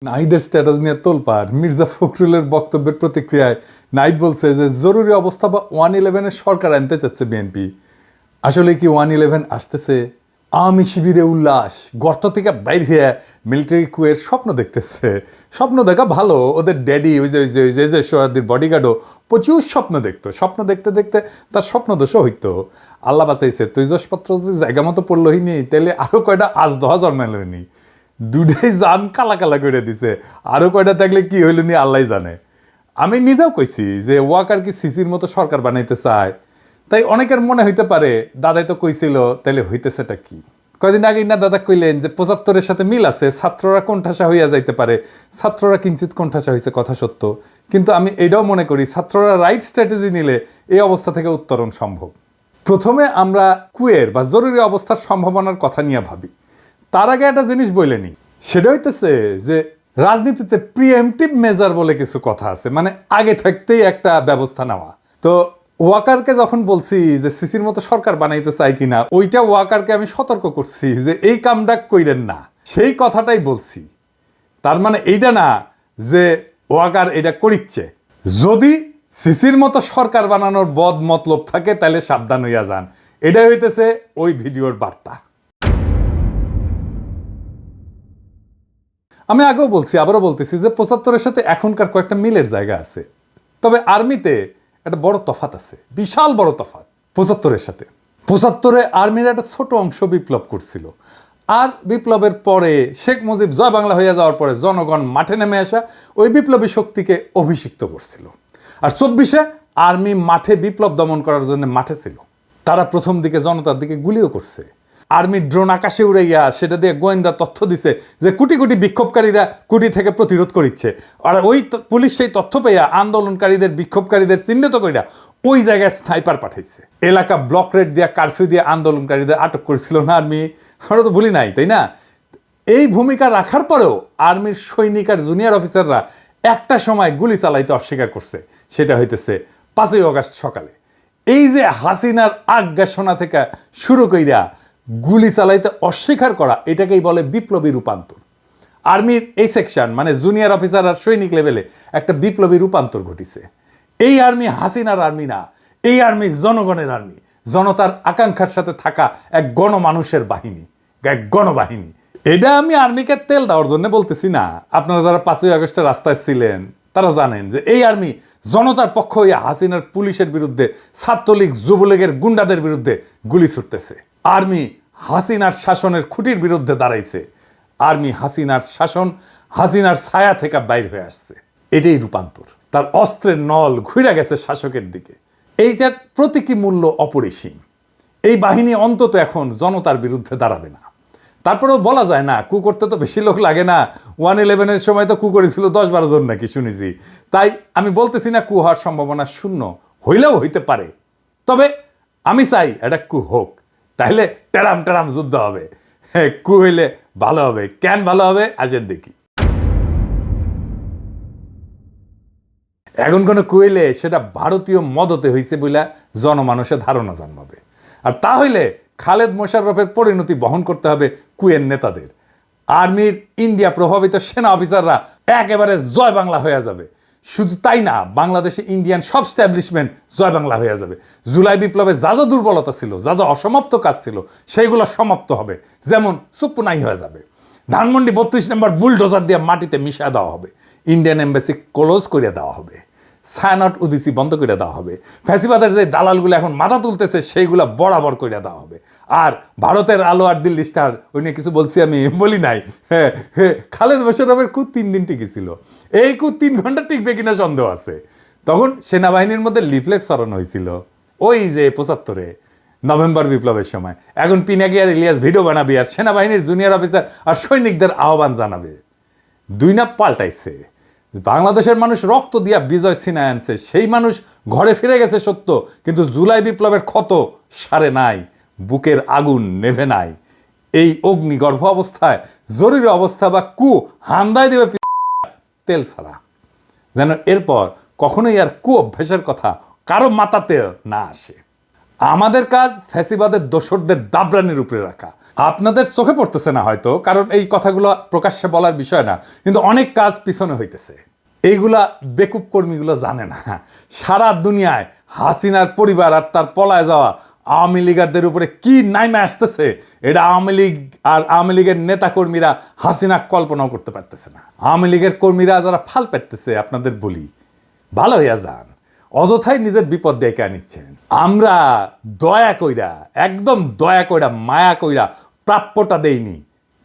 নাহিদের স্ট্যাটাস নিয়ে তোলপাড়। মির্জা ফখরুলের বক্তব্যের প্রতিক্রিয়ায় নাহিদ বলছে যে জরুরি অবস্থা বা 111-এর সরকার আনতে চাচ্ছে বিএনপি। আসলে কি 111 আসতেছে? আওয়ামী শিবিরে উল্লাস, গর্ত থেকে বাইর হয়ে মিলিটারি কুয়ের স্বপ্ন দেখতেছে। স্বপ্ন দেখা ভালো, ওদের ড্যাডি ওই যে ওই যে ওই যে যে সোহাদির বডিগার্ডও প্রচুর স্বপ্ন দেখতো। স্বপ্ন দেখতে দেখতে তার স্বপ্ন দোষও হইতো। আল্লাহ বাঁচাইছে, তৈজসপত্র যদি জায়গা মতো পড়লোই নি, তাহলে আরো কয়টা আজ দহা জন্মাইলনি। দুটাই জান কালা কালা করে দিছে। আরো কয়টা থাকলে কি হইল নি আল্লাহ জানে। আমি নিজেও কইছি যে ওয়াকার কি সিসির মতো সরকার বানাইতে চায়। তাই অনেকের মনে হইতে পারে দাদাই তো কইছিল, তাইলে হইতেছেটা কি? কয়দিন আগে না দাদা কইলেন যে 75-এর সাথে মিল আছে, ছাত্ররা কোণঠাসা হইয়া যাইতে পারে। ছাত্ররা কিঞ্চিত কোণঠাসা হয়েছে, কথা সত্য। কিন্তু আমি এটাও মনে করি ছাত্ররা রাইট স্ট্র্যাটেজি নিলে এই অবস্থা থেকে উত্তরণ সম্ভব। প্রথমে আমরা কুয়ের বা জরুরি অবস্থার সম্ভাবনার কথা নিয়ে ভাবি। তার আগে একটা জিনিস বলে নি, সেটা হইতেছে যে রাজনীতিতে প্রিএমটিভ মেজার বলে কিছু কথা আছে, মানে আগে থাকতেই একটা ব্যবস্থা নেওয়া। তো ওয়াকারকে যখন বলছি যে সিসির মতো সরকার বানাইতে চাই কিনা, ওইটা ওয়াকারকে আমি সতর্ক করছি যে এই কামটা কইরেন না, সেই কথাটাই বলছি। তার মানে এইটা না যে ওয়াকার এটা করিচ্ছে। যদি সিসির মতো সরকার বানানোর বদ মতলব থাকে তাহলে সাবধান হইয়া যান। এটাই হইতেছে ওই ভিডিওর বার্তা। আমি আগেও বলছি, আবারও বলতেছি যে 75-এর সাথে এখনকার কয়েকটা মিলের জায়গা আছে। তবে আর্মিতে একটা বড় তফাত আছে, বিশাল বড় তফাত 75-এর সাথে। 75-এ আর্মির একটা ছোট অংশ বিপ্লব করছিল। আর বিপ্লবের পরে শেখ মুজিব জয় বাংলা হইয়া যাওয়ার পরে জনগণ মাঠে নেমে আসা ওই বিপ্লবী শক্তিকে অভিষিক্ত করছিল। আর 24-এ আর্মি মাঠে বিপ্লব দমন করার জন্য মাঠে ছিল। তারা প্রথম দিকে জনতার দিকে গুলিও করছে। আর্মির ড্রোন আকাশে উড়াইয়া সেটা দিয়ে গোয়েন্দা তথ্য দিছে যে কোটি কোটি বিক্ষোভকারীরা কুটি থেকে প্রতিরোধ করিচ্ছে। আর ওই পুলিশ সেই তথ্য পেয়ে আন্দোলনকারীদের বিক্ষোভকারীদের চিহ্নিত কইরা ওই জায়গায় স্নাইপার পাঠাইছে। এলাকা ব্লক রেড দিয়া কারফিউ দিয়ে আন্দোলনকারীদের আটক করেছিল না আর্মি? আমরা তো ভুলি নাই, তাই না? এই ভূমিকা রাখার পরেও আর্মির সৈনিক আর জুনিয়র অফিসাররা একটা সময় গুলি চালাইতে অস্বীকার করছে। সেটা হইতেছে 5ই অগাস্ট সকালে। এই যে হাসিনার আজ্ঞাসনা থেকে শুরু কইরা গুলি চালাইতে অস্বীকার করা, এটাকেই বলে বিপ্লবী রূপান্তর। আর্মির এই সেকশন মানে জুনিয়র অফিসার আর সৈনিক লেভেলে একটা বিপ্লবী রূপান্তর ঘটিছে। এই আর্মি হাসিনার আর্মি না, এই আর্মি জনগণের আর্মি, জনতার আকাঙ্ক্ষার সাথে থাকা এক গণমানুষের বাহিনী, এক গণবাহিনী। এটা আমি আর্মিকে তেল দেওয়ার জন্য বলতেছি না। আপনারা যারা 5ই আগস্টে রাস্তায় ছিলেন তারা জানেন যে এই আর্মি জনতার পক্ষ হইয়া হাসিনার পুলিশের বিরুদ্ধে, ছাত্রলীগ যুবলীগের গুন্ডাদের বিরুদ্ধে গুলি ছুটতেছে। আর্মি হাসিনার শাসনের খুঁটির বিরুদ্ধে দাঁড়াইছে। আর্মি হাসিনার শাসন, হাসিনার ছায়া থেকে বাইর হয়ে আসছে। এটাই রূপান্তর। তার অস্ত্রের নল ঘুরে গেছে শাসকের দিকে। এইটার প্রতীকী মূল্য অপরিসীম। এই বাহিনী অন্তত এখন জনতার বিরুদ্ধে দাঁড়াবে না। তারপরেও বলা যায় না, কু করতে তো বেশি লোক লাগে না। 111-এর সময় তো কু করেছিল 10-12 জন নাকি শুনেছি। তাই আমি বলতেছি না কু হওয়ার সম্ভাবনা শূন্য, হইলেও হইতে পারে। তবে আমি চাই এটা কু হোক, তাহলে টেরাম টেরাম যুদ্ধ হবে। হ্যাঁ, কু হইলে ভালো হবে। কেন ভালো হবে আজের দেখি। এখন কোনো কু হইলে সেটা ভারতীয় মদতে হইছে বলে জনমানুষের ধারণা জন্মাবে। আর তা হইলে খালেদ মোশাররফের পরিণতি বহন করতে হবে কুয়ের নেতাদের। আর্মির ইন্ডিয়া প্রভাবিত সেনা অফিসাররা একেবারে জয় বাংলা হয়ে যাবে। শুধু তাই না, বাংলাদেশে ইন্ডিয়ান সব স্ট্যাবলিশমেন্ট জয় বাংলা হয়ে যাবে। জুলাই বিপ্লবে যা যা দুর্বলতা ছিল, যা যা অসমাপ্ত কাজ ছিল, সেইগুলো সমাপ্ত হবে। যেমন সুপ্পনাই হয়ে যাবে। ধানমন্ডি 32 নম্বর বুলডোজার দিয়ে মাটিতে মিশিয়ে দেওয়া হবে। ইন্ডিয়ান এম্বাসি ক্লোজ করে দেওয়া হবে। সায়নট উদিসি বন্ধ করে দেওয়া হবে। ফ্যাসিবাদের যে দালালগুলো এখন মাথা তুলতেছে সেইগুলো বরাবর করে দেওয়া হবে। আর ভারতের আলো আর দিল্লি স্টার, ওই নিয়ে কিছু বলছি আমি? বলি নাই। হ্যাঁ হ্যাঁ, খালেদ মোশাররফের কু 3 দিন টিকেছিল। এই কু 3 ঘন্টা টিকবে কিনা সন্দেহ আছে। তখন সেনাবাহিনীর মধ্যে লিফলেট ছড়ানো হয়েছিল, ওই যে 75-এ নভেম্বর বিপ্লবের সময়। এখন পিনাকি আর ইলিয়াস ভিডিও বানাবি আর সেনাবাহিনীর জুনিয়র অফিসার আর সৈনিকদের আহ্বান জানাবে। 2 না পাল্টাইছে। বাংলাদেশের মানুষ রক্ত দিয়া বিজয় ছিনায় আনছে, সেই মানুষ ঘরে ফিরে গেছে সত্য, কিন্তু জুলাই বিপ্লবের ক্ষত সারে নাই, বুকের আগুন নেভে নাই। এই অগ্নিগর্ভ অবস্থায় জরুরি অবস্থা বা কু হান্দায় দেবে তেল ছাড়া, যেন এরপর কখনোই আর কু অভ্যাসের কথা কারো মাথাতে না আসে। আমাদের কাজ ফ্যাসিবাদের দোসরদের দাবরানির উপরে রাখা, আপনাদের চোখে পড়তেছে না হয়তো, কারণ এই কথাগুলো প্রকাশ্যে বলার বিষয় না, কিন্তু অনেক কাজ পিছনে হইতেছে। এইগুলা বেকুব কর্মীগুলো জানে না। সারা দুনিয়ায় হাসিনার পরিবার আর তার পলায় যাওয়া আওয়ামী লীগারদের উপরে কি নাইমে আসতেছে, এটা আওয়ামী লীগ আর আওয়ামী লীগের নেতা কর্মীরা হাসিনা কল্পনাও করতে পারতেছে না। আওয়ামী লীগের কর্মীরা যারা ফাল পেতেছে, আপনাদের বলি ভালো হইয়া যান, অযথাই নিজের বিপদ ডেকে আনিচ্ছেন। আমরা দয়া কইরা, একদম দয়া কইরা, মায়া কইরা প্রাপ্যটা দেইনি,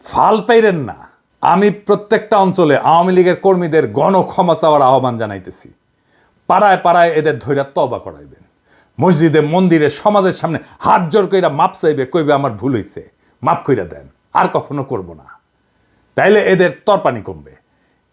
ফাল পাইরেন না। আমি প্রত্যেকটা অঞ্চলে আওয়ামী লীগের কর্মীদের গণ ক্ষমা চাওয়ার আহ্বান জানাইতেছি। পাড়ায় পাড়ায় এদের ধৈর্য তওবা করাইবেন, মসজিদে মন্দিরে সমাজের সামনে হাত জোর কইরা মাপ চাইবে, কইবে আমার ভুল হইছে, মাপ কইরা দেন, আর কখনো করব না। তাইলে এদের তরপানি কমবে।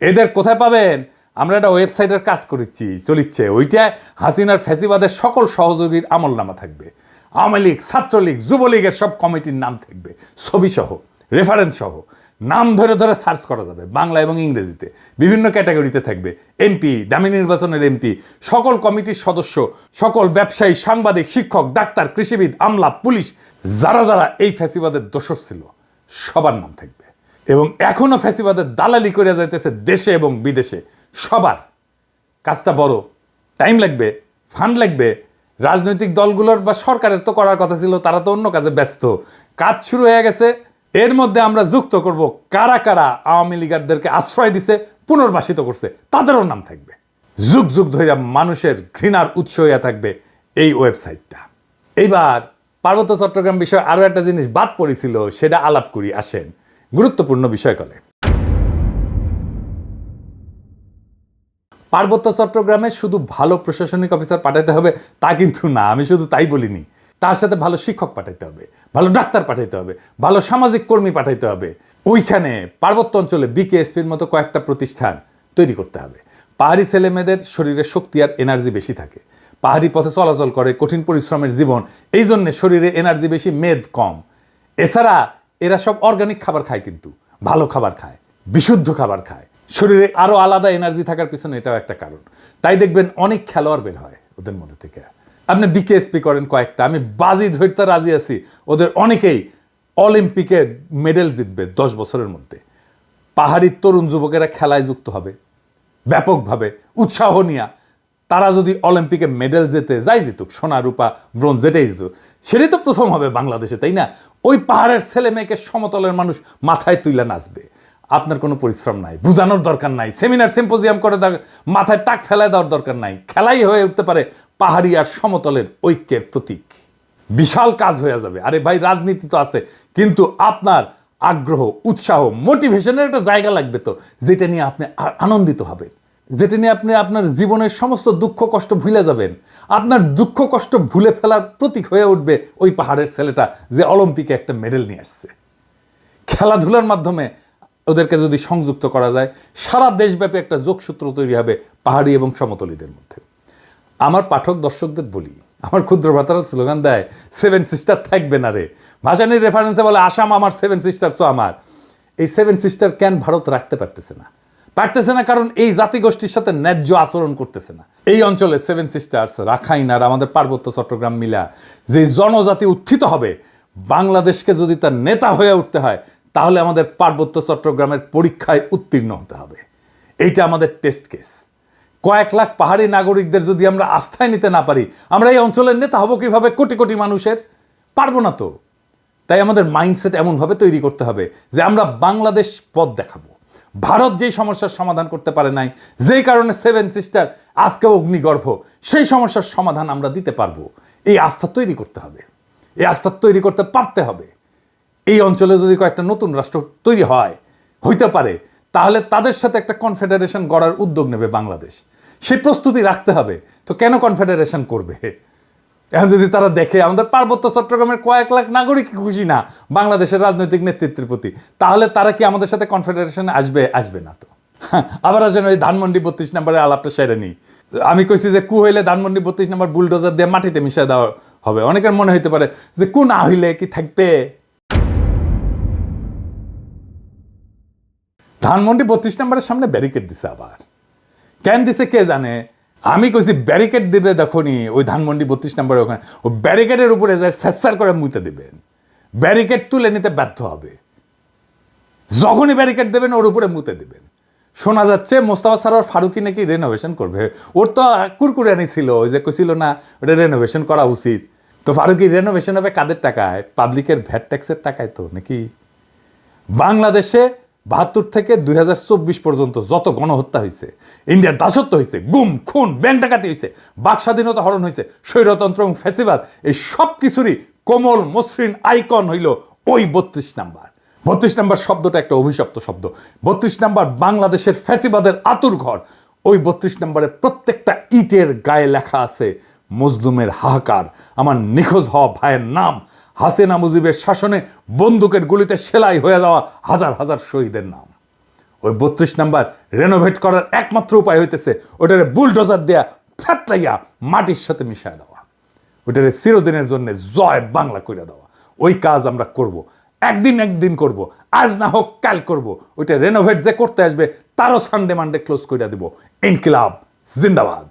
এদের কোথায় পাবেন? আমরা একটা ওয়েবসাইটের কাজ করেছি, চলিচ্ছে, ওইটায় হাসিনার ফ্যাসিবাদের সকল সহযোগীর আমলনামা থাকবে। আওয়ামী লীগ, ছাত্রলীগ, যুবলীগের সব কমিটির নাম থাকবে, ছবি সহ, রেফারেন্স সহ, নাম ধরে ধরে সার্চ করা যাবে, বাংলা এবং ইংরেজিতে বিভিন্ন ক্যাটাগরিতে থাকবে। এমপি, দামি নির্বাচনের এমপি, সকল কমিটির সদস্য, সকল ব্যবসায়ী, সাংবাদিক, শিক্ষক, ডাক্তার, কৃষিবিদ, আমলা, পুলিশ, যারা যারা এই ফ্যাসিবাদের দোষর ছিল, সবার নাম থাকবে। এবং এখনো ফ্যাসিবাদের দালালি করে যাইতেছে দেশে এবং বিদেশে, সবার। কাজটা বড়, টাইম লাগবে, ফান্ড লাগবে। রাজনৈতিক দলগুলোর বা সরকারের তো করার কথা ছিল, তারা তো অন্য কাজে ব্যস্ত। কাজ শুরু হয়ে গেছে। এর মধ্যে আমরা যুক্ত করব কারা কারা আওয়ামী লীগারদেরকে আশ্রয় দিছে, পুনর্বাসিত করছে, তাদেরও নাম থাকবে। যুগ যুগ ধরে মানুষের ঘৃণার উৎস হইয়া থাকবে এই ওয়েবসাইটটা। এইবার পার্বত্য চট্টগ্রাম বিষয়ে আরো একটা জিনিস বাদ পড়েছিল, সেটা আলাপ করি, আসেন। গুরুত্বপূর্ণ বিষয় কলে পার্বত্য চট্টগ্রামে শুধু ভালো প্রশাসনিক অফিসার পাঠাতে হবে তা কিন্তু না, আমি শুধু তাই বলিনি। তার সাথে ভালো শিক্ষক পাঠাইতে হবে, ভালো ডাক্তার পাঠাইতে হবে, ভালো সামাজিক কর্মী পাঠাইতে হবে। ওইখানে পার্বত্য অঞ্চলে বিকেএসপির মতো কয়েকটা প্রতিষ্ঠান তৈরি করতে হবে। পাহাড়ি ছেলেমেয়েদের শরীরে শক্তি আর এনার্জি বেশি থাকে, পাহাড়ি পথে চলাচল করে, কঠিন পরিশ্রমের জীবন, এই জন্যে শরীরে এনার্জি বেশি, মেদ কম। এছাড়া এরা সব অর্গানিক খাবার খায়, কিন্তু ভালো খাবার খায়, বিশুদ্ধ খাবার খায়। শরীরে আরো আলাদা এনার্জি থাকার পিছনে এটাও একটা কারণ। তাই দেখবেন অনেক খেলোয়াড় বের হয় ওদের মধ্যে থেকে। আপনি বিকেএসপি করেন কয়েকটা, আমি বাজি ধরতে রাজি আছি, ওদের অনেকেই অলিম্পিকে মেডেল জিতবে 10 বছরের মধ্যে। পাহাড়ি তরুণ যুবকেরা খেলায় যুক্ত হবে ব্যাপকভাবে, উৎসাহ নিয়ে। তারা যদি অলিম্পিকে মেডেল জেতে, যাই জিতুক, সোনা, রূপা, ব্রোঞ্জ, যেটাই জিতুক, সেটাই তো প্রথম হবে বাংলাদেশে, তাই না? ওই পাহাড়ের ছেলে মেয়েকে সমতলের মানুষ মাথায় তুইলা নাচবে। আপনার কোনো পরিশ্রম নাই, বুঝানোর দরকার নাই, সেমিনার সিম্পোজিয়াম করে মাথায় টাক ফেলায় দেওয়ার দরকার নাই। খেলাই হয়ে উঠতে পারে পাহাড়ি আর সমতলের ঐক্যের প্রতীক। বিশাল কাজ হয়ে যাবে। আরে ভাই, রাজনীতি তো আছে, কিন্তু আপনার আগ্রহ, উৎসাহ, মোটিভেশনের একটা জায়গা লাগবে তো, যেটা নিয়ে আপনি আনন্দিত হবেন, যেটা নিয়ে আপনি আপনার জীবনের সমস্ত দুঃখ কষ্ট ভুলে যাবেন। আপনার দুঃখ কষ্ট ভুলে ফেলার প্রতীক হয়ে উঠবে ওই পাহাড়ের ছেলেটা যে অলিম্পিকে একটা মেডেল নিয়ে আসছে। খেলাধুলার মাধ্যমে ওদেরকে যদি সংযুক্ত করা যায়, সারা দেশব্যাপী একটা যোগসূত্র তৈরি হবে পাহাড়ি এবং সমতলীদের মধ্যে। আমার পাঠক দর্শকদের বলি, আমার ক্ষুদ্র ভ্রাতারা স্লোগান দেয়, 7 সিস্টার থাকবে না রে। ভাসানির রেফারেন্সে বলে আসাম আমার, 7 সিস্টারস আমার। এই 7 সিস্টার কেন ভারত রাখতে পারতেছে না? পারতেছে না কারণ এই জাতিগোষ্ঠীর সাথে ন্যায্য আচরণ করতেছে না। এই অঞ্চলে 7 সিস্টার্স, রাখাইন আর আমাদের পার্বত্য চট্টগ্রাম মিলা যে জনজাতি উত্থিত হবে, বাংলাদেশকে যদি তার নেতা হয়ে উঠতে হয়, তাহলে আমাদের পার্বত্য চট্টগ্রামের পরীক্ষায় উত্তীর্ণ হতে হবে। এইটা আমাদের টেস্ট কেস। কয়েক লাখ পাহাড়ি নাগরিকদের যদি আমরা আস্থায় নিতে না পারি, আমরা এই অঞ্চলের নেতা হব কিভাবে? কোটি কোটি মানুষের পারবো না তো। তাই আমাদের মাইন্ডসেট এমনভাবে তৈরি করতে হবে যে আমরা বাংলাদেশ পথ দেখাবো। ভারত যেই সমস্যার সমাধান করতে পারে নাই, যেই কারণে 7 সিস্টার আজকে অগ্নিগর্ভ, সেই সমস্যার সমাধান আমরা দিতে পারবো। এই আস্থা তৈরি করতে হবে, এই আস্থা তৈরি করতে পারতে হবে। এই অঞ্চলে যদি কয়েকটা নতুন রাষ্ট্র তৈরি হইতে পারে, তাহলে তাদের সাথে একটা কনফেডারেশন গড়ার উদ্যোগ নেবে বাংলাদেশ। সেই প্রস্তুতি রাখতে হবে। তো কেন কনফেডারেশন করবে? এখন যদি তারা দেখে আমাদের পার্বত্য চট্টগ্রামের কয়েক লাখ নাগরিক খুশি না বাংলাদেশের রাজনৈতিক নেতৃত্বের প্রতি, তাহলে তারা কি আমাদের সাথে কনফেডারেশনে আসবে? আসবে না তো। আবার আসেন ওই ধানমন্ডি 32 নম্বরে আলাপটা সেরে নিই। আমি কইছি যে কু হইলে ধানমন্ডি 32 নম্বর বুলডোজার দিয়ে মাটিতে মিশিয়ে দেওয়া হবে। অনেকের মনে হইতে পারে যে কু না হইলে কি থাকবে? ধানমন্ডি 32 নম্বরের সামনে ব্যারিকেড দিছে। আবার কেন দিছে কে জানে? আমি কইছি ব্যারিকেড দিবে, দেখনি ওই ধানমন্ডি 32 নম্বরে, ওখানে ওই ব্যারিকেডের উপরে যায় স্যার করে মুতে দিবেন। ব্যারিকেড তুলে নিতে ব্যর্থ হবে। যখনই ব্যারিকেড দেবেন ওর উপরে মুতে দেবেন। শোনা যাচ্ছে মোস্তফা সরোয়ার ফারুকী নাকি রেনোভেশন করবে। ওর তো কুরকুরানি ছিল, ওই যে কইছিল না ওটা রেনোভেশন করা উচিত। তো ফারুকী রেনোভেশন হবে কাদের টাকায়? পাবলিকের ভ্যাট ট্যাক্সের টাকায় তো নাকি? বাংলাদেশে ৭২ থেকে ২০২৪ পর্যন্ত যত গণহত্যা হয়েছে, ইন্ডিয়ার দাসত্ব হয়েছে, গুম খুন ব্যাংক ডাকাতি হয়েছে, বাক স্বাধীনতা হরণ হয়েছে, স্বৈরতন্ত্র এবং ফ্যাসিবাদ, এই সব কিছুরই কোমল মসৃণ আইকন হইল ওই ৩২ নাম্বার। ৩২ নাম্বার শব্দটা একটা অভিশপ্ত শব্দ। ৩২ নাম্বার বাংলাদেশের ফ্যাসিবাদের আতুর ঘর। ওই ৩২ নাম্বারে প্রত্যেকটা ইটের গায়ে লেখা আছে মজলুমের হাহাকার, আমার নিখোঁজ হওয়া ভাইয়ের নাম, হাসিনা মুজিবের শাসনে বন্দুকের গুলিতে সেলাই হয়ে যাওয়া হাজার হাজার শহীদের নাম। ওই ৩২ নাম্বার রেনোভেট করার একমাত্র উপায় হইতেছে ওটারে বুলডোজার দেয়া ফ্যাতলাইয়া মাটির সাথে মিশায় দেওয়া, ওটারে চিরদিনের জন্য জয় বাংলা করে দেওয়া। ওই কাজ আমরা করব, একদিন করব, আজ না হোক কাল করব। ওইটা রেনোভেট যে করতে আসবে তারও সানডে মানডে ক্লোজ করে দিব। ইনকিলাব জিন্দাবাদ।